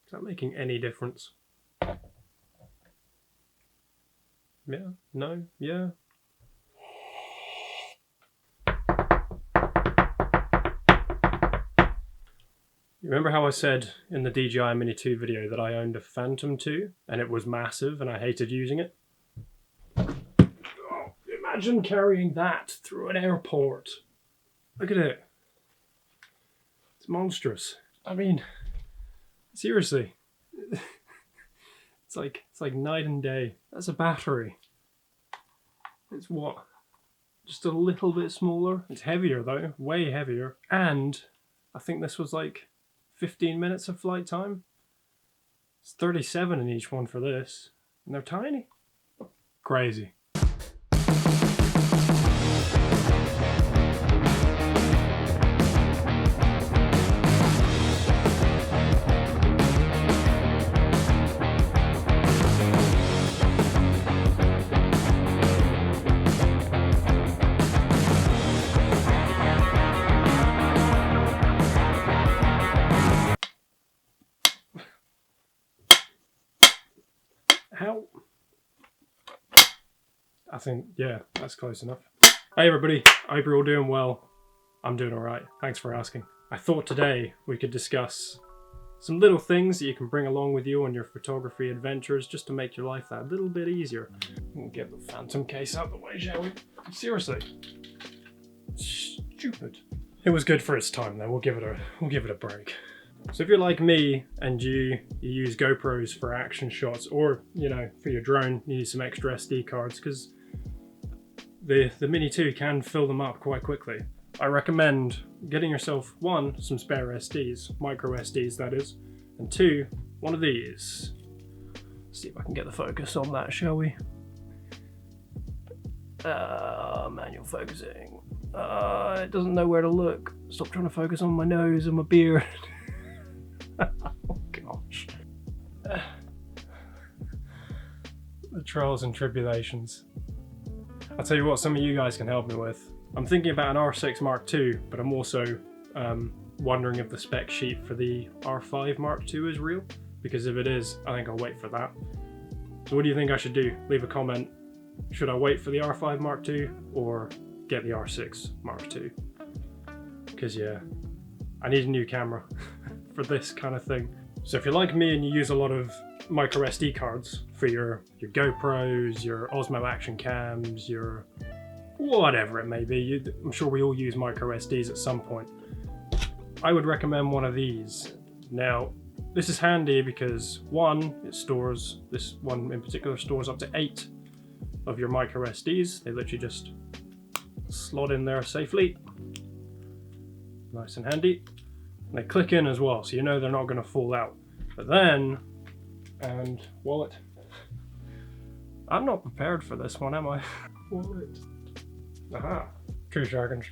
Is that making any difference? Yeah, no, yeah. You remember how I said in the DJI Mini 2 video that I owned a Phantom 2 and it was massive and I hated using it? Oh, imagine carrying that through an airport. Look at it. It's monstrous. I mean, seriously. It's like night and day. That's a battery. It's what? Just a little bit smaller. It's heavier though, way heavier. And I think this was like 15 minutes of flight time. It's 37 in each one for this. And they're tiny. Crazy. How? I think, yeah, that's close enough. Hey everybody, I hope you're all doing well. I'm doing alright, thanks for asking. I thought today we could discuss some little things that you can bring along with you on your photography adventures just to make your life that little bit easier. We'll get the Phantom case out of the way, shall we? Seriously. Stupid. It was good for its time though, we'll give it a break. So if you're like me and you use GoPros for action shots, or you know, for your drone you need some extra SD cards, because the Mini 2 can fill them up quite quickly. I recommend getting yourself one, some spare SDs, micro SDs that is, and two, one of these. Let's see if I can get the focus on that, shall we? Manual focusing. It doesn't know where to look. Stop trying to focus on my nose and my beard. Oh gosh. The trials and tribulations. I'll tell you what, some of you guys can help me with. I'm thinking about an R6 Mark II, but I'm also wondering if the spec sheet for the R5 Mark II is real, because if it is, I think I'll wait for that. So what do you think I should do? Leave a comment. Should I wait for the R5 Mark II or get the R6 Mark II? Because yeah, I need a new camera for this kind of thing. So if you're like me and you use a lot of micro SD cards for your GoPros, your Osmo action cams, your whatever it may be, I'm sure we all use micro SDs at some point. I would recommend one of these. Now, this is handy because one, this one in particular stores up to 8 of your micro SDs. They literally just slot in there safely. Nice and handy. And they click in as well, so you know they're not going to fall out. But then, and wallet. I'm not prepared for this one, am I? Wallet. Aha. True jargon.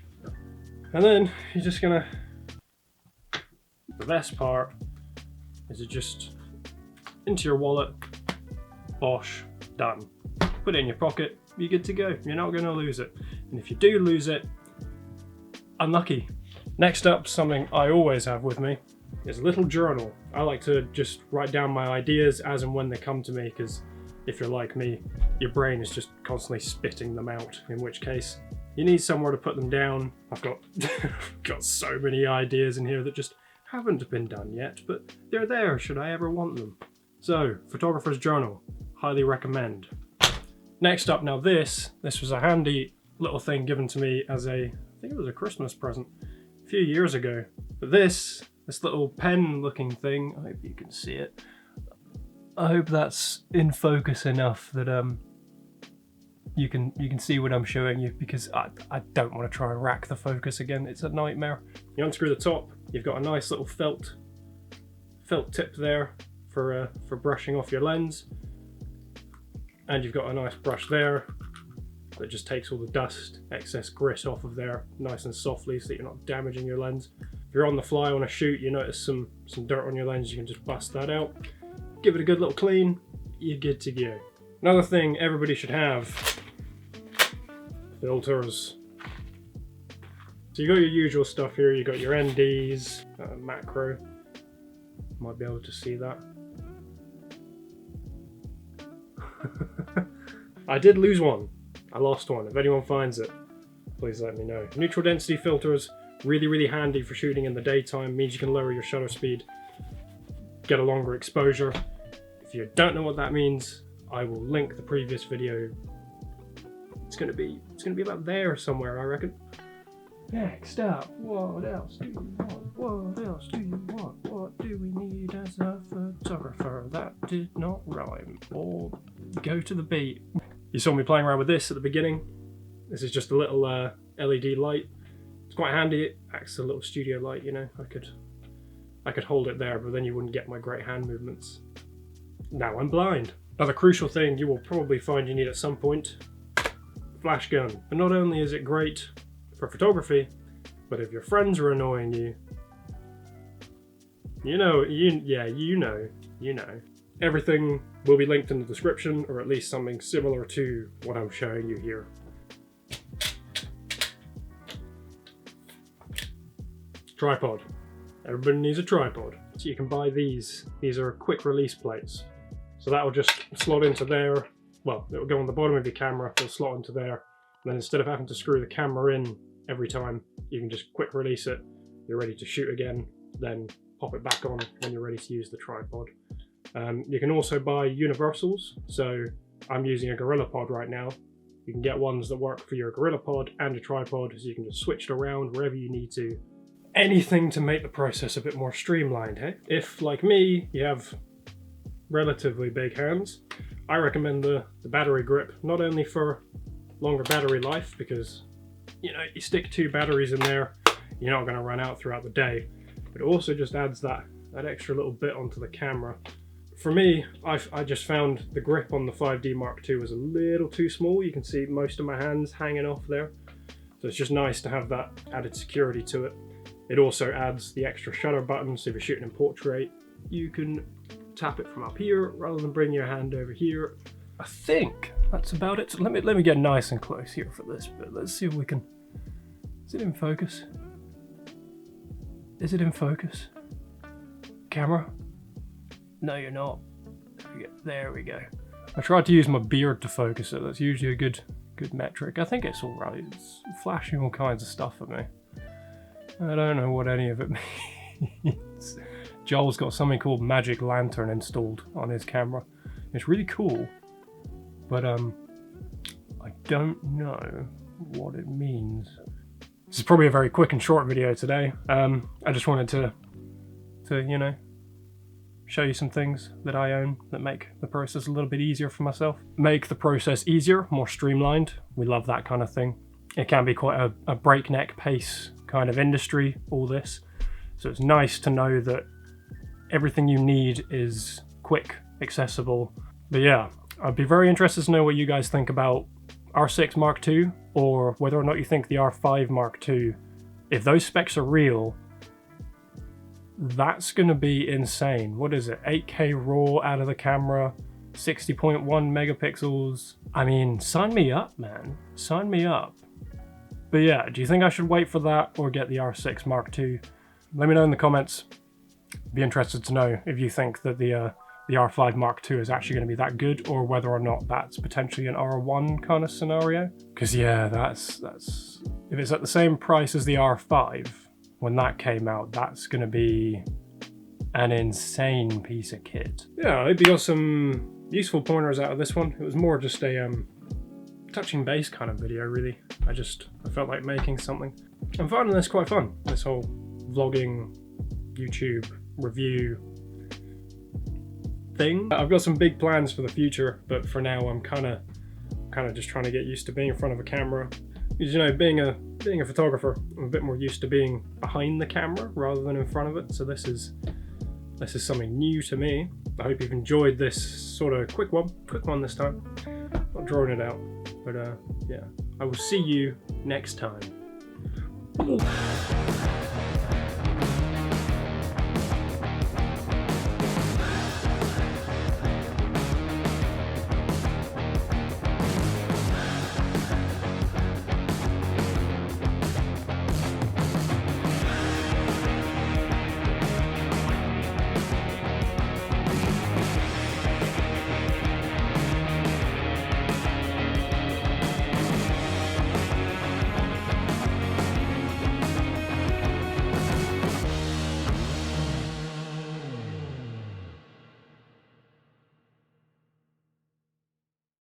And then you're just gonna, the best part is it just into your wallet, bosh, done. Put it in your pocket, you're good to go. You're not gonna lose it. And if you do lose it, unlucky. Next up, something I always have with me is a little journal. I like to just write down my ideas as and when they come to me, because if you're like me, your brain is just constantly spitting them out, in which case you need somewhere to put them down. I've got so many ideas in here that just haven't been done yet, but they're there should I ever want them. So, photographer's journal, highly recommend. Next up, now this was a handy little thing given to me as I think it was a Christmas present a few years ago. But this little pen looking thing, I hope you can see it. I hope that's in focus enough that you can see what I'm showing you, because I don't want to try and rack the focus again. It's a nightmare. You unscrew the top, you've got a nice little felt tip there for brushing off your lens, and you've got a nice brush there that just takes all the dust, excess grit off of there nice and softly so that you're not damaging your lens. If you're on the fly on a shoot, you notice some dirt on your lens, you can just bust that out, give it a good little clean, you're good to go. Another thing everybody should have, filters. So you got your usual stuff here, you got your NDs, macro, Might be able to see that. I did lose one. I lost one. If anyone finds it, please let me know. Neutral density filters, really handy for shooting in the daytime. Means you can lower your shutter speed, get a longer exposure. If you don't know what that means, I will link the previous video. It's gonna be about there somewhere, I reckon. Next up, what else do you want? What else do you want? What do we need as a photographer? That did not rhyme. Or go to the beat. You saw me playing around with this at the beginning. This is just a little LED light. It's quite handy. It acts as a little studio light, you know. I could hold it there, but then you wouldn't get my great hand movements. Now I'm blind. Another crucial thing you will probably find you need at some point: flash gun. But not only is it great for photography, but if your friends are annoying you, you know. Everything will be linked in the description, or at least something similar to what I'm showing you here. Tripod. Everybody needs a tripod. So you can buy these. These are quick release plates. So that will just slot into there. Well, it will go on the bottom of your camera, it'll slot into there. And then instead of having to screw the camera in every time, you can just quick release it. You're ready to shoot again, then pop it back on when you're ready to use the tripod. You can also buy universals. So I'm using a GorillaPod right now. You can get ones that work for your GorillaPod and a tripod, so you can just switch it around wherever you need to. Anything to make the process a bit more streamlined, hey? If, like me, you have relatively big hands, I recommend the battery grip, not only for longer battery life, because, you know, you stick 2 batteries in there, you're not going to run out throughout the day, but it also just adds that extra little bit onto the camera. For me, I just found the grip on the 5D Mark II was a little too small. You can see most of my hands hanging off there. So it's just nice to have that added security to it. It also adds the extra shutter button, so if you're shooting in portrait, you can tap it from up here rather than bring your hand over here. I think that's about it. So let me get nice and close here for this bit. Let's see if we can... Is it in focus? Is it in focus? Camera? No, you're not. There we go. I tried to use my beard to focus it. That's usually a good metric. I think it's alright. It's flashing all kinds of stuff at me. I don't know what any of it means. Joel's got something called Magic Lantern installed on his camera. It's really cool, but I don't know what it means. This is probably a very quick and short video today. I just wanted to you know, show you some things that I own that make the process a little bit easier for myself. Make the process easier, more streamlined. We love that kind of thing. It can be quite a breakneck pace kind of industry, all this. So it's nice to know that everything you need is quick, accessible. But yeah, I'd be very interested to know what you guys think about R6 Mark II, or whether or not you think the R5 Mark II, if those specs are real, that's gonna be insane. What is it? 8K RAW out of the camera, 60.1 megapixels. I mean, sign me up, man. Sign me up. But yeah, do you think I should wait for that or get the R6 Mark II? Let me know in the comments. Be interested to know if you think that the R5 Mark II is actually going to be that good, or whether or not that's potentially an R1 kind of scenario. Because yeah, that's if it's at the same price as the R5 when that came out, that's going to be an insane piece of kit. Yeah, I hope you got some useful pointers out of this one. It was more just a touching base kind of video, really. I felt like making something. I'm finding this quite fun, this whole vlogging, YouTube review thing. I've got some big plans for the future, but for now I'm kind of just trying to get used to being in front of a camera. Because, you know, being a photographer, I'm a bit more used to being behind the camera rather than in front of it. So this is something new to me. I hope you've enjoyed this sort of quick one this time. Not drawing it out, but yeah, I will see you next time.